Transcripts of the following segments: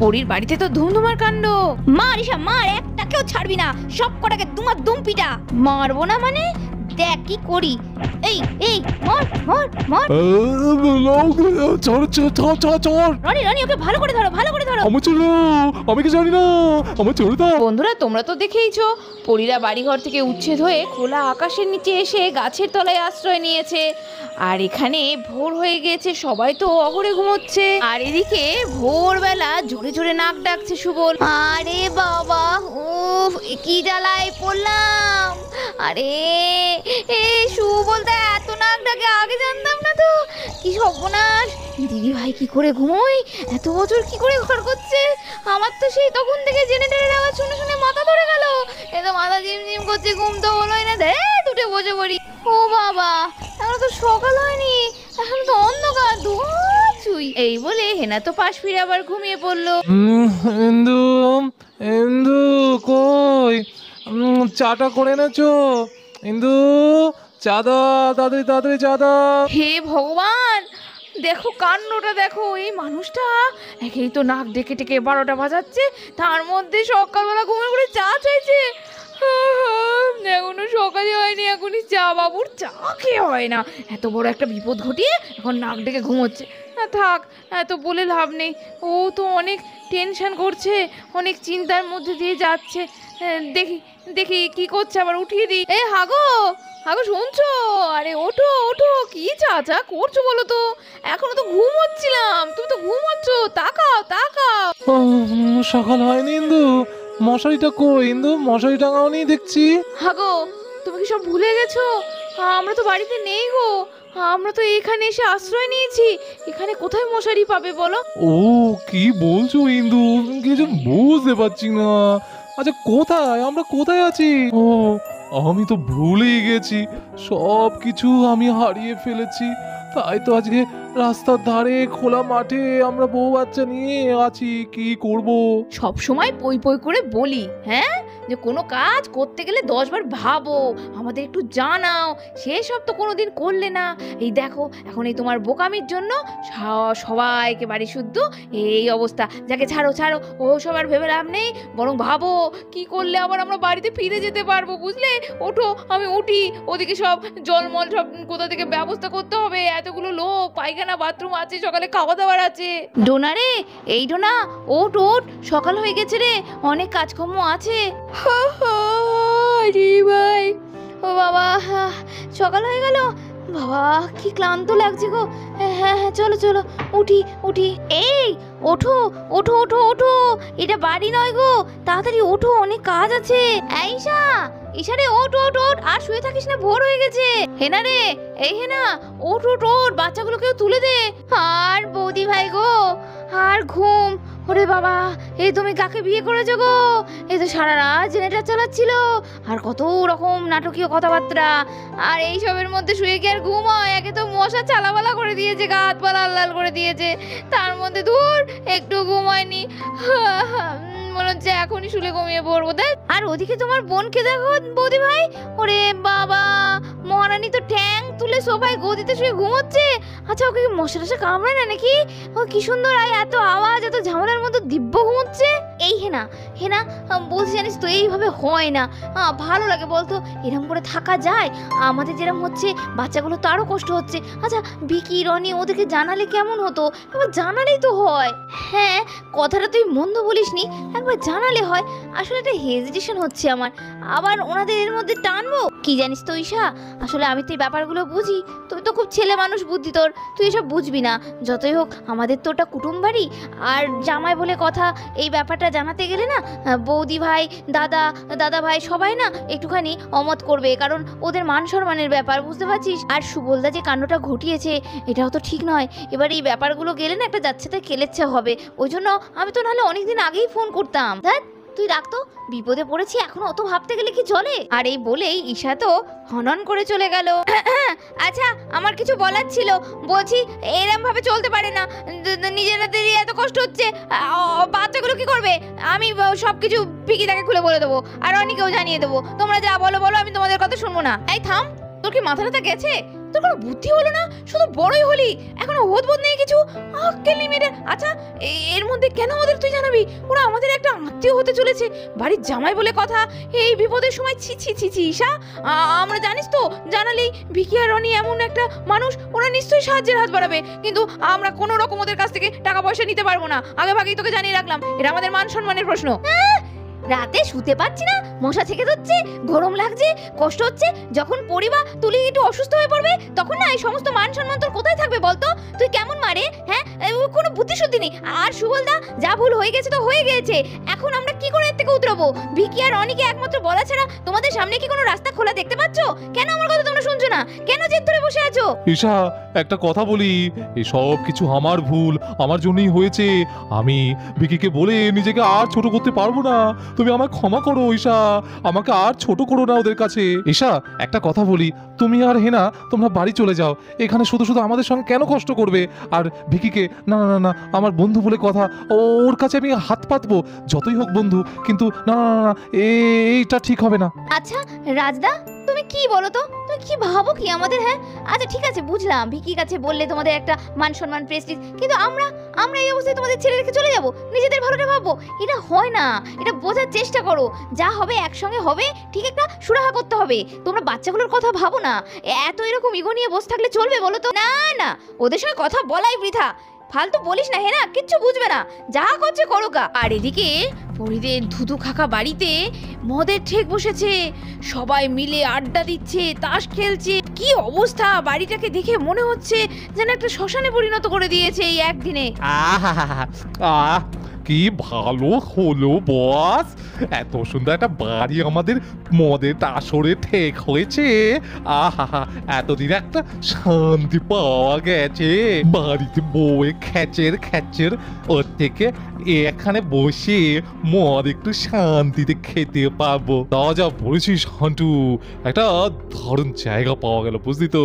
পরীর বাড়িতে তো ধুমধুমার কাণ্ড। মার ঈশা মার, একটাকেও ছাড়বি না, সব কটাকে দুমার দুম পিটা। মারবো না মানে দেখ কি করি। এই এই মার মার মার। রানী রানী ওকে ভালো করে ধরো, ভালো করে ধরো। আমি কি জানি না, আমার ছেড়ে দাও। বন্ধুরা তোমরা তো দেখেইছো, পরীরা বাড়িঘর থেকে উচ্ছেদ হয়ে খোলা আকাশের নিচে এসে গাছের তলায় আশ্রয় নিয়েছে। আর এখানে ভোর হয়ে গেছে, সবাই তো অঘরে ঘুমোচ্ছে। আর এদিকে ভোরবেলা জোরে জোরে নাক ডাকছে সুবল। আরে বাবা, উফ কি জ্বালায় পড়লাম। আরে এ সুবল দা এত নাক ডাকে, আগে জানতাম না তো। কি সর্বনাশ, দিদি ভাই কি করে ঘুমোয়, এত বছর কি করে ঘর করছে। আমার তো সেই তখন থেকে জেনারেটরের আওয়াজ শুনে শুনে মাথা ধরে গেল। এ তো মাথা ঝিমঝিম করছে, ঘুম তো হলোই না। দুটো বসে পড়ি। ও বাবা, এখন তো সকাল হয়নি, এখন তো অন্ধকার ধুঁচুই। এই বলে হেনা তো পাশ ফিরে আবার ঘুমিয়ে পড়লো। ইন্দু ইন্দু কই, চাটা করে এনেছো? ইন্দু চা দাও, তাড়াতাড়ি তাড়াতাড়ি চা দাও। হে ভগবান, দেখো কাণ্ডটা দেখো। এই মানুষটা একেই তো নাক ডেকে ডেকে 12টা বাজাচ্ছে, তার মধ্যে সকালবেলা ঘুমিয়ে করে চা চাইছে। এখনো সকালে হয়নি, এখনই চা, বাবুর চা খেয়ে হয় না। এত বড় একটা বিপদ ঘটিয়ে এখন নাক ডেকে ঘুমোচ্ছে। না থাক, এত বলে লাভ নেই। ও তো অনেক টেনশন করছে, অনেক চিন্তার মধ্যে দিয়ে যাচ্ছে। দেখি দেখি কি করছে, আবার উঠিয়ে দিই। এ হাগো হাগো, শুনছো? আরে ওঠো ওঠো, কি চা চা করছো বলো তো? এখনো তো ঘুমোচ্ছিলাম, তুমি তো ঘুমোচ্ছ। তাকাও তাকাও। সকাল হয়নি ইন্দু, মশারিটা কই ইন্দু? মশারি টাঙাওনি দেখছি। হাগো তুমি কি সব ভুলে গেছো? আমরা তো বাড়িতে নেই গো, আমরা তো এখানে এসে আশ্রয় নিয়েছি। এখানে কোথায় মশারি পাবে বলো? ও কি বলছো ইন্দু, কিছু বুঝতে পারছি না। আচ্ছা কোথায়, আমরা কোথায় আছি? ও আমি তো ভুলেই গেছি, সব কিছু আমি হারিয়ে ফেলেছি। তাই তো আজকে রাস্তার ধারে খোলা মাঠে আমরা বউ বাচ্চা নিয়ে আছি, কি করব? সব সময় পই পই করে বলি, হ্যাঁ, যে কোনো কাজ করতে গেলে 10 বার ভাবো, আমাদের একটু জানাও। সেসব তো কোনোদিন করলে না। এই দেখো এখন এই তোমার বোকামির জন্য সবাইকে বাড়ি শুদ্ধ এই অবস্থা। যাকে ছাড়ো ছাড়ো, ও সবার ভেবে লাভ নেই, বরং ভাবো কি করলে আবার আমরা বাড়িতে ফিরে যেতে পারবো, বুঝলে? ওঠো, আমি উঠি। ওদিকে সব জলমল সব কোথা থেকে ব্যবস্থা করতে হবে। এতগুলো লোক, পায়খানা বাথরুম আছে, সকালে খাওয়া দাওয়ার আছে। ডোনা রে, এই ডোনা ওঠ ওঠ, সকাল হয়ে গেছে রে, অনেক কাজকর্ম আছে। আরে ভাই, ও বাবা, সকাল হয়ে গেল। বাবা কি ক্লান্ত লাগছে গো। হ্যাঁ হ্যাঁ চলো চলো, উঠি উঠি। এই ওঠো ওঠো ওঠো ওঠো, এটা বাড়ি নয় গো, তাড়াতাড়ি ওঠো, অনেক কাজ আছে। ঈশা ঈশা রে, ওঠ ওঠ ওঠ, আর শুয়ে থাকিস না, ভোর হয়ে গেছে। হেনা রে, এই হেনা, ওঠ ওঠ ওঠ, বাচ্চাগুলোকেও তুলে দে। আর বৌদি ভাই গো, আর ঘুম। ওরে বাবা, এই তুমি কাকে বিয়ে করেছো গো? এই তো সারা রাত জেনারেটর চালাচ্ছিল, আর কত রকম নাটকীয় কথাবার্তা। আর এইসবের মধ্যে শুয়ে কি আর ঘুম হয়? একে তো মশা চালাবালা করে দিয়েছে, গা হাত পা লাল লাল করে দিয়েছে, তার মধ্যে ধুর একটু ঘুম হয়নি। মনে হচ্ছে এখনই শুলে ঘুমিয়ে পড়বো। দেখ, আর ওদিকে তোমার বোনকে দেখো বৌদি ভাই, ওরে বাবা, মহারানী তো ঠ্যাং তুলে সোফায় গদিতে শুয়ে ঘুমোচ্ছে। আচ্ছা ওকে মশা টশা কামড়ায় না নাকি? ও কি সুন্দর, আর এত আওয়াজ, এত ঝামেলার মধ্যে দিব্য ঘুমোচ্ছে। এই হেনা হেনা, বলছি জানিস তো এইভাবে হয় না, ভালো লাগে বলতো? এরকম করে থাকা যায়? আমাদের যেরকম হচ্ছে, বাচ্চাগুলো তো আরো কষ্ট হচ্ছে। আচ্ছা বিকি রনি ওদেরকে জানালে কেমন হতো? একবার জানালেই তো হয়। হ্যাঁ, কথাটা তুই মন্দ বলিসনি, একবার জানালে হয়। আসলে একটা হেজিটেশন হচ্ছে আমার, আবার ওনাদের এর মধ্যে টানবো। কি জানিস তো ঈশা, আসলে আমি তো এই ব্যাপারগুলো বুঝি, তুই তো খুব ছেলে মানুষ বুদ্ধি তোর, তুই এসব বুঝবি না। যতই হোক আমাদের তো ওটা কুটুম বাড়ি, আর জামাই বলে কথা, এই ব্যাপারটা জানাতে গেলে না বৌদি ভাই, দাদা ভাই সবাই না একটুখানি অমত করবে, কারণ ওদের মান সম্মানের ব্যাপার, বুঝতে পারছিস? আর সুবলদা যে কাণ্ডটা ঘটিয়েছে এটাও তো ঠিক নয়। এবার এই ব্যাপারগুলো গেলে না একটা যাচ্ছেতে কেলেচ্ছা হবে। ওই জন্য আমি তো নাহলে অনেকদিন আগেই ফোন করতাম। দেখ তুই রাখতো, বিপদে পড়েছি, এখন অত ভাবতে গেলে কি চলে? আর এই বলেই ঈশা তো হনন করে চলে গেল। আচ্ছা আমার কিছু বলার ছিল, বলছি এরম ভাবে চলতে পারে না, নিজেদেরই এত কষ্ট হচ্ছে, বাচ্চাগুলো কি করবে? আমি সবকিছু পিকিদাকে খুলে বলে দেবো, আর অনেকেও জানিয়ে দেবো। তোমরা যা বলো বলো, আমি তোমাদের কথা শুনবো না। এই থাম, তোর কি মাথা ব্যথা গেছে? তোর কোনো বুদ্ধি হলো না? শুধু বড়ই হলি, এখনো হোদবোধ নেই কিছু, আক্কেল নেই মেয়েটার। আচ্ছা এর মধ্যে কেন ওদের তুই জানাবি? ওরা আমাদের একটা আত্মীয় হতে চলেছে, বাড়ির জামাই বলে কথা। এই বিপদের সময় ছি ছি ছি ছি ঈশা, আমরা জানিস তো জানালেই ভিকি আর রনি এমন একটা মানুষ, ওরা নিশ্চয়ই সাহায্যের হাত বাড়াবে, কিন্তু আমরা কোনো রকম ওদের কাছ থেকে টাকা পয়সা নিতে পারবো না। আগে ভাগেই তোকে জানিয়ে রাখলাম, এটা আমাদের মান সম্মানের প্রশ্ন। রাতে শুতে পারছি না, মশা থেকে যাচ্ছে, গরম লাগছে, কষ্ট হচ্ছে। যখন পরিবার তুলি একটু অসুস্থ হয়ে পড়বে, তখন না এই সমস্ত মান সম্মান তোর কোথায় থাকবে বলতো? তুই কেমন মারে, হ্যাঁ? কোনো বুদ্ধি শুদ্ধি নেই। আর সুবলদা, যা ভুল হয়ে গেছে তো হয়ে গেছে, এখন আমরা কি করে এর থেকে উতরাবো? ভিকি আর অনিকে একমাত্র বলা ছাড়া তোমাদের সামনে কি কোনো রাস্তা খোলা দেখতে পাচ্ছ? কেন আমার কথা তোমরা শুনছো না? কেন জেদ ধরে বসে আছো? ঈশা, একটা কথা বলি, এই সব কিছু আমার ভুল, আমার জন্যই হয়েছে। আমি ভিকিকে বলে নিজেকে আর ছোট করতে পারবো না। তুমি আমায় ক্ষমা করো ঈশা, আমাকে আর ছোট করো না ওদের কাছে। ঈশা, একটা কথা বলি, তুমি আর হেনা তোমরা বাড়ি চলে যাও। এখানে শুধু শুধু আমাদের সঙ্গে কেন কষ্ট করবে? আর ভিকিকে, না না না না, আমার বন্ধু বলে কথা, ওর কাছে আমি হাত পাতবো, যতই হোক বন্ধু, কিন্তু না না না না, এইটা ঠিক হবে না। আচ্ছা রাজদা, তুমি কি বলো তো? তুমি কি ভাবো কি আমাদের? হ্যাঁ আচ্ছা ঠিক আছে, বুঝলাম ভিকির কাছে বললে তোমাদের একটা মান সম্মান প্রেস্টিজ, কিন্তু আমরা এই অবস্থায় তোমাদের ছেড়ে রেখে চলে যাব? নিজেদের ভালোটা ভাববো? এটা হয় না, এটা বোঝার চেষ্টা করো। যা হবে একসঙ্গে হবে, ঠিক একটা সুরাহা করতে হবে। তোমরা বাচ্চাগুলোর কথা ভাবো না, এত এরকম ইগো নিয়ে বসে থাকলে চলবে বলো তো? না না, ওদের সঙ্গে কথা বলাই বৃথা, ফালতু বলিস না, হ্যাঁ না, কিচ্ছু বুঝবে না, যা করছে করুকা। আর এদিকে পরিদের ধুধু খাকা বাড়িতে মদের ঠেক বসেছে, সবাই মিলে আড্ডা দিচ্ছে, তাস খেলছে। কি অবস্থা, বাড়িটাকে দেখে মনে হচ্ছে যেন একটা শ্মশানে পরিণত করে দিয়েছে এই একদিনে। আহ, কি ভালো হলো বস, এত সুন্দর একটা বাড়ি আমাদের মদের আসরে ঠেক হয়েছে। আহা, এতদিন একটা শান্তি পাওয়া গেছে। বাড়িতে বউয়ে খ্যাচের ওর থেকে এখানে বসে মদ একটু শান্তিতে খেতে পাবো। তা যা বলেছিস হান্টু, একটা দারুণ জায়গা পাওয়া গেল, বুঝলি তো?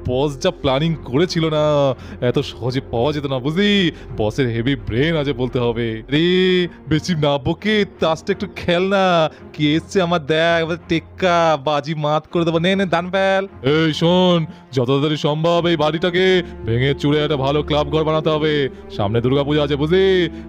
বস যা প্ল্যানিং করেছিল না, এত সহজে পাওয়া যেত না, বুঝলি? বসের হেভি ব্রেন আছে বলতে হবে। রে বেশি না বকে তাসটা একটু খেল না, কি এসছে আমার দেখ, টেক্কা বাজি মাত করে দেবো। নে দান ফেল। এই শোন, যত তাড়াতাড়ি সম্ভব এই বাড়িটাকে ভেঙে চুড়ে একটা ভালো ক্লাব ঘর বানাতে হবে। সামনে দুর্গাপূজা আছে, বুঝলি?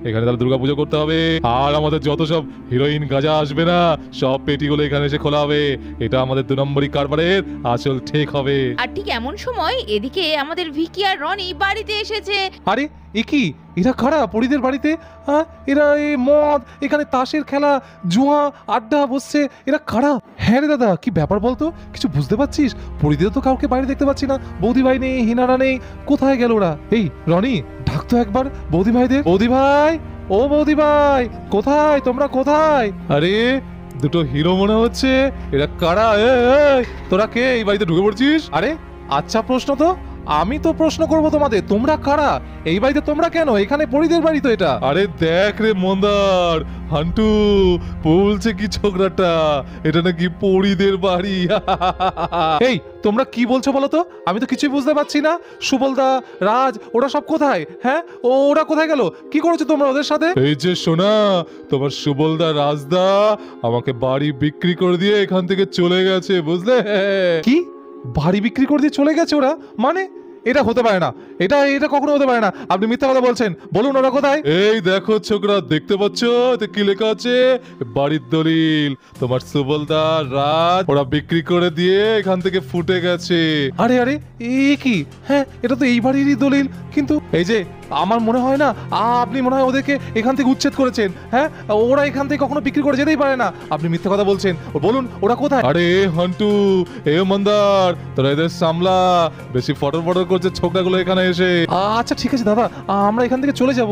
এখানে তাহলে দুর্গাপূজা করতে হবে। আর আমাদের যত সব হিরোইন গাজা আসবে না, সব পেটিগুলো এখানে এসে খোলা হবে। এটা আমাদের 2 নম্বরই কারবারের আসল ঠিক হবে। আর ঠিক এমন সময় এদিকে আমাদের ভিকি আর রনি বাড়িতে এসেছে। আরে এ কি, এরা কারা পরিদের বাড়িতে? হ্যাঁ, এরা এই মদ, এখানে তাসের খেলা, জুয়া, আড্ডা বসছে, এরা কারা? হ্যাঁ রে দাদা, কি ব্যাপার বলতো? কিছু বুঝতে পারছিস? পরিদের তো কাউকে বাইরে দেখতে পাচ্ছি না, বৌদি ভাই নেই, হিনারা নেই, কোথায় গেল ওরা? এই রনি, ডাকতো একবার বৌদি ভাইদের। বৌদি ভাই, ও বৌদি ভাই, কোথায় তোমরা, কোথায়? আরে দুটো হিরো মনে হচ্ছে, এরা কারা? তোরা কে এই বাড়িতে ঢুকে পড়ছিস? আরে আচ্ছা প্রশ্ন তো, আমি তো প্রশ্ন করবো তোমাদের, তোমরা কারা? এই বাড়িতে তোমরা কেন? এখানে পরিদের বাড়ি তো এটা। আরে দেখ রে মন্দার, হান্টু বলছে কি ছোকরাটা, এটা নাকি পরিদের বাড়ি। এই তোমরা কি বলছো বলো তো? আমি তো কিছুই বুঝতে পারছি না। সুবলদা, রাজ, ওরা সব কোথায়? হ্যাঁ, ওরা কোথায় গেল? কি করেছো তোমরা ওদের সাথে? এই যে শোনা, তোমার সুবলদা, রাজদা আমাকে বাড়ি বিক্রি করে দিয়ে এখান থেকে চলে গেছে, বুঝলে? কি বাড়ি বিক্রি করে দিয়ে চলে গেছে ওরা? মানে এটা হতে পারে না, এটা কখনো হতে পারে না। আপনি মিথ্যা কথা বলছেন, বলুন ওরা কোথায়? এই দেখো ছোকরা, দেখতে পাচ্ছ এতে কি লেখা আছে? বাড়ির দলিল। তোমার সুবলদা, রাজ ওরা বিক্রি করে দিয়ে এখান থেকে ফুটে গেছে। আরে আরে, এ কি? হ্যাঁ, এটা তো এই বাড়িরই দলিল, কিন্তু এই যে আমার মনে হয় না, আপনি মনে হয় ওদেরকে এখান থেকে উচ্ছেদ করেছেন। হ্যাঁ, ওরা এখান থেকে কখনো বিক্রি করে যেতেই পারে না। আপনি মিথ্যা কথা বলছেন, বলুন ওরা কোথায়? আরে হান্টু, এ মন্দার, তোরা এদের সামলা, বেশি ফটর করছে ছোকরাগুলো এখানে এসে। আচ্ছা ঠিক আছে দাদা, আমরা এখান থেকে চলে যাব,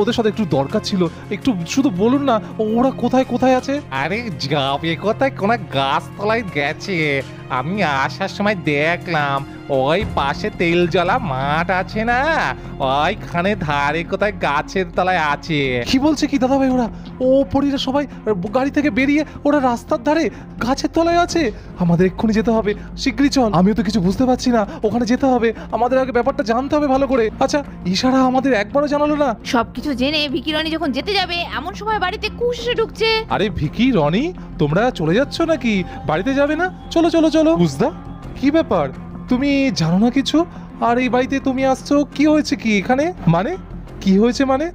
ওদের সাথে একটু দরকার ছিল, একটু শুধু বলুন না ওরা কোথায় আছে? আরে যাবে কোথায়, কোন গাছতলায় গেছে। আমি আসার সময় দেখলাম ওই পাশে তেল জ্বালা মাঠ আছে না, ওইখানে ধারে কোথায় গাছের তলায় আছে। কি বলছে কি দাদা ভাই? ওরা পরিরা সবাই গাড়ি থেকে বেরিয়ে ওরা রাস্তার ধারে গাছের তলায় আছে? আমাদের এক্ষুনি যেতে হবে, শিগগিরই চল। আমিও তো কিছু বুঝতে পারছি না, ওখানে যেতে হবে, আমাদের আগে ব্যাপারটা জানতে হবে ভালো করে। আচ্ছা ইশারা আমাদের একবারও জানালো না। সবকিছু জেনে ভিকি রনি যখন যেতে যাবে, এমন সময় বাড়িতে কুশ এসে ঢুকছে। আরে ভিকি, রনি, তোমরা চলে যাচ্ছ নাকি? বাড়িতে যাবে না? চলো চলো চলো। বুঝদা, কি ব্যাপার? তুমি জানো না কিছু? আর এই বাড়িতে তুমি আসছো, কি হয়েছে কি এখানে? মানে কি হয়েছে মানে?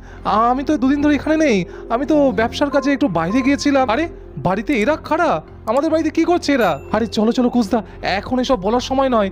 আমি তো দুদিন ধরে এখানে নেই, আমি তো ব্যবসার কাজে একটু বাইরে গিয়েছিলাম। আরে বাড়িতে এরা খাড়া, আমাদের বাড়িতে কি করছে এরা? আরে চলো চলো কুস্তা, এখন এসব বলার সময় নয়।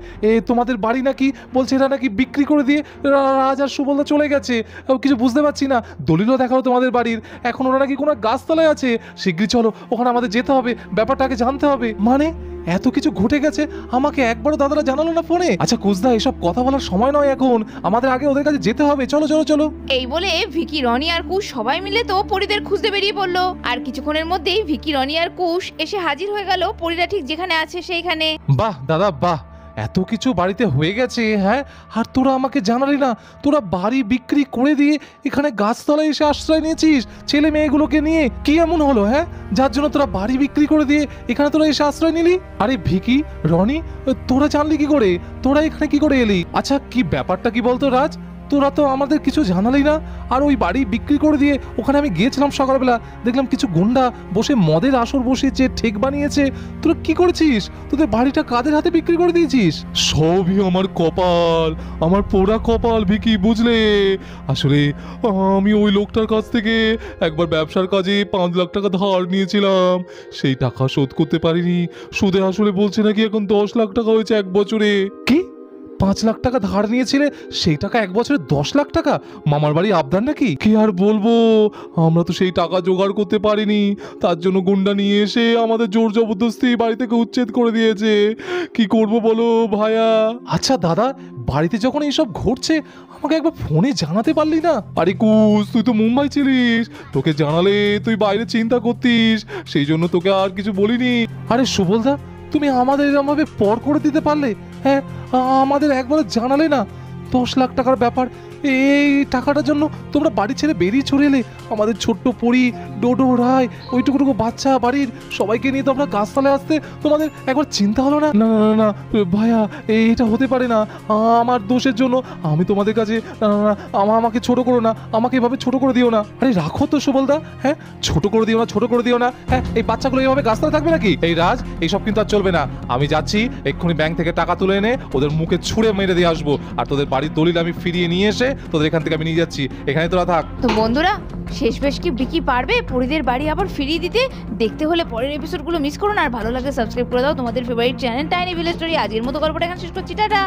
তোমাদের বাড়ি নাকি বলছে এরা নাকি বিক্রি করে দিয়ে রাজ আর সুবলদা চলে গেছে। কিছু বুঝতে পারছি না, দলিলও দেখালো তোমাদের বাড়ির, এখন ওরা নাকি কোনো গাছতলায় আছে। শিগগিরই চলো, ওখানে আমাদের যেতে হবে, ব্যাপারটাকে জানতে হবে। মানে এত কিছু ঘটে গেছে, আমাকে একবারও দাদারা জানালো না ফোনে? আচ্ছা কুস্তা, এসব কথা বলার সময় নয় এখন, আমাদের আগে ওদের কাছে যেতে হবে। চলো চলো চলো। এই বলে ভিকি, রনি আর কুশ সবাই মিলে তো পরীদের খুঁজতে বেরিয়ে পড়লো। আর কিছুক্ষণের মধ্যেই ভিকি, রনি আর কুশ এসে হাজির হয়ে গেল পরীরা ঠিক যেখানে আছে সেইখানে। বাহ দাদা বাহ, এত কিছু বাড়িতে হয়ে গেছে, হ্যাঁ? আর তোরা আমাকে জানালি না? তোরা বাড়ি বিক্রি করে দিয়ে এখানে গাছতলায় এসে আশ্রয় নিয়েছিস ছেলে মেয়েগুলোকে নিয়ে। কি এমন হলো, হ্যাঁ, যার জন্য তোরা বাড়ি বিক্রি করে দিয়ে এখানে তোরা এসে আশ্রয় নিলি? আরে ভিকি, রনি, তোরা জানলি কি করে? তোরা এখানে কি করে এলি? আচ্ছা কি ব্যাপারটা কি বলতো রাজ? তোরা তো আমাদের কিছু জানালি না। আর ওই বাড়ি বিক্রি করে দিয়ে ওখানে আমি গিয়েছিলাম সকালবেলা, দেখলাম কিছু গুন্ডা বসে মদের আসর বসিয়েছে, ঠেক বানিয়েছে। তোরা কি করেছিস? তোদের বাড়িটা কাদের হাতে বিক্রি করে দিয়েছিস? সবই আমার কপাল, আমার পোড়া কপাল ভিকি, বুঝলে? আসলে আমি ওই লোকটার কাছ থেকে একবার ব্যবসার কাজে 5 লাখ টাকা ধার নিয়েছিলাম, সেই টাকা শোধ করতে পারিনি। সুদে আসলে বলছে নাকি এখন 10 লাখ টাকা হয়েছে 1 বছরে। কি 5 লাখ টাকা ধার নিয়েছিলে, সেই টাকা 1 বছরে 10 লাখ টাকা? মামার বাড়ি আবদার নাকি? কি আর বলবো, আমরা তো সেই টাকা জোগাড় করতে পারিনি, তার জন্য গুন্ডা নিয়ে এসে আমাদের জোর জবরদস্তি বাড়ি থেকে উচ্ছেদ করে দিয়েছে। কি করব বলো ভাইয়া? আচ্ছা দাদা, বাড়িতে যখন এইসব ঘটছে আমাকে একবার ফোনে জানাতে পারলি না? আরে কুস, তুই তো মুম্বাই ছিলিস, তোকে জানালে তুই বাইরে চিন্তা করতিস, সেই জন্য তোকে আর কিছু বলিনি। আরে সুবলদা, তুমি আমাদের এরকমভাবে পর করে দিতে পারলে? হ্যাঁ, আমাদের একবার জানালে না? 10 লাখ টাকার ব্যাপার, এই টাকাটার জন্য তোমরা বাড়ি ছেড়ে বেরিয়ে চলে এলে। আমাদের ছোট্ট পরি, ডোডো, রায়, ওইটুকুটুকু বাচ্চা বাড়ির সবাইকে নিয়ে তোমরা গাছতলায় আসতে তোমাদের একবার চিন্তা হলো না? না না না ভাইয়া, এটা হতে পারে না, আমার দোষের জন্য আমি তোমাদের কাছে। না না না, আমাকে ছোট করো না, আমাকে এভাবে ছোট করে দিও না। আরে রাখো তো সুবলদা, হ্যাঁ, ছোট করে দিও না, ছোট করে দিও না। হ্যাঁ, এই বাচ্চাগুলো এইভাবে গাছতলায় থাকবে নাকি? এই রাজ, এইসব কিন্তু আর চলবে না। আমি যাচ্ছি, এক্ষুনি ব্যাংক থেকে টাকা তুলে এনে ওদের মুখে ছুঁড়ে মেরে দিয়ে আসবো। আর তোদের বাড়ির দলিল আমি ফিরিয়ে নিয়ে এসে তোদের এখান থেকে আমি নিয়ে যাচ্ছি, এখানে তোরা থাক। তো বন্ধুরা, শেষমেশ কি ভিকি পারবে পরীদের বাড়ি আবার ফিরিয়ে দিতে? দেখতে হলে পরের এপিসোডগুলো মিস করো না। আর ভালো লাগলে সাবস্ক্রাইব করে দাও তোমাদের favourite channel tiny village story. আজকের মতো গল্পটা এখানে শেষ করছি, টাটা।